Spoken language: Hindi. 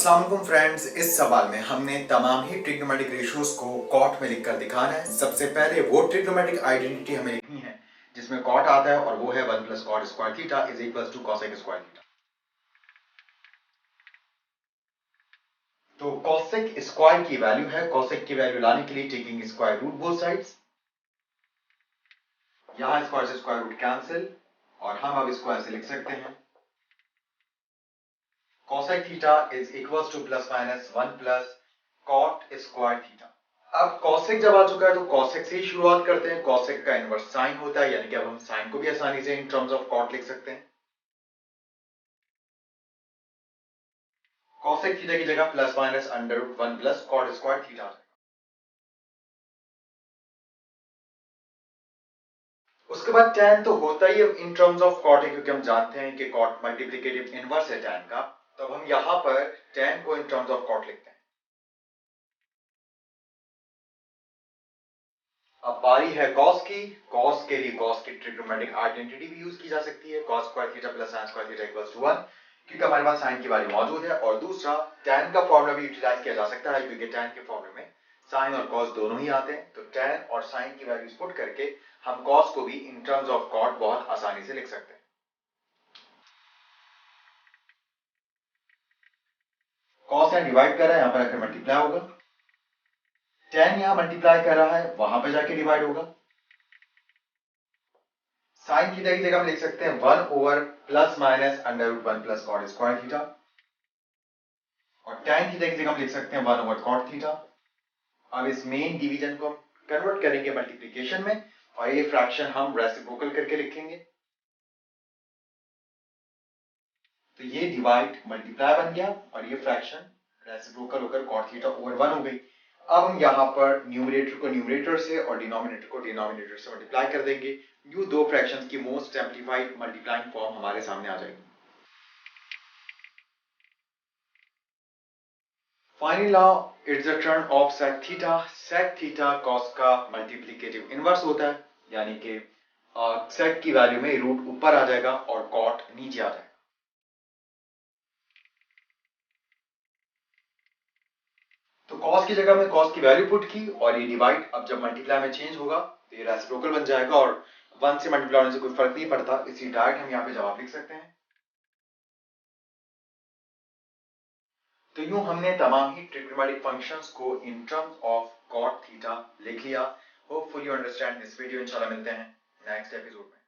अस्सलाम वालेकुम फ्रेंड्स, इस सवाल में हमने तमाम ही ट्रिग्नोमेट्रिक रेशियोज को कॉट में लिखकर दिखाना है। सबसे पहले वो ट्रिग्नोमेट्रिक आइडेंटिटी हमें लिखनी है जिसमें कॉट आता है और वो है 1 plus cot square theta is equal to cosec square theta. तो कॉसेक स्क्वायर की वैल्यू है, कॉसेक की वैल्यू लाने के लिए taking square root both sides, यहां स्क्वायर से स्क्वायर रूट कैंसिल और हम अब स्क्वायर से लिख सकते हैं cosec theta is equal to plus minus 1 plus cot square theta. अब cosec जब आ चुका है तो cosec से ही शुरुआत करते हैं। cosec का इनवर्स साइन होता है, यानी कि अब हम साइन को भी आसानी से इन टर्म्स ऑफ कॉट लिख सकते हैं। cosec थीटा की जगह plus minus under root 1 plus cot square theta आ जाएगा। उसके बाद tan तो होता ही इन टर्म्स ऑफ कॉट है, क्योंकि हम जानते हैं कि कॉट मल्टीप्लिकेटिव इनवर्स है tan का, तो अब हम यहां पर tan को इन टर्म्स ऑफ कॉट लिखते हैं। अब बारी है cos की। cos के लिए cos की ट्रिग्नोमेट्रिक आइडेंटिटी भी यूज की जा सकती है, cos square theta plus sin square theta equals to 1, क्योंकि हमारे पास sin की वैल्यू मौजूद है। और दूसरा tan का फॉर्मूला भी यूटिलाइज किया जा सकता है, क्योंकि tan के फॉर्मूले में sin और cos दोनों ही आते हैं। तो tan और sin की वैल्यूज पुट करके हम cos को भी इन टर्म्स ऑफ cot बहुत आसानी से लिख सकते हैं। cos यहां डिवाइड कर रहा है, यहां पर आकर मल्टीप्लाई होगा। tan यहां मल्टीप्लाई कर रहा है, वहां पर जाके डिवाइड होगा। साइन थीटा की जगह हम लिख सकते हैं 1 over plus minus under root 1 plus cot square theta, और tan थीटा की जगह हम लिख सकते हैं 1 ओवर कॉट थीटा। अब इस मेन डिवीजन को हम कन्वर्ट करेंगे मल्टीप्लिकेशन में, और ये फ्रैक्शन हम रेसिप्रोकल करके लिखेंगे। तो ये डिवाइड मल्टीप्लाई बन गया और ये फ्रैक्शन रेसिप्रोकल होकर कॉट थीटा ओवर 1 हो गई। अब हम यहां पर न्यूमरेटर को न्यूमरेटर से और डिनोमिनेटर को डिनोमिनेटर से मल्टीप्लाई कर देंगे। यूं दो फ्रैक्शंस की मोस्ट सिंपलीफाइड मल्टीप्लाइंग फॉर्म हमारे सामने आ जाएगी। Final law it's the term of sec theta. sec theta cos का मल्टीप्लिकेटिव इनवर्स होता है, यानी कि sec की वैल्यू में रूट ऊपर आ जाएगा और cot नीचे आ जाएगा। तो cos की जगह में cos की वैल्यू पुट की और ये डिवाइड अब जब मल्टीप्लाई में चेंज होगा तो ये रेसिप्रोकल बन जाएगा और 1 से मल्टीप्लाई होने से कोई फर्क नहीं पड़ता, इसी डायरेक्ट हम यहाँ पे जवाब लिख सकते हैं। तो यूं हमने तमाम ही ट्रिग्नोमेट्रिक फंक्शंस को इन टर्म्स ऑफ cot थीटा लिख लिया। Hopefully you understand this video. इंशाल्लाह मिलते हैं नेक्स्ट एपिसोड में।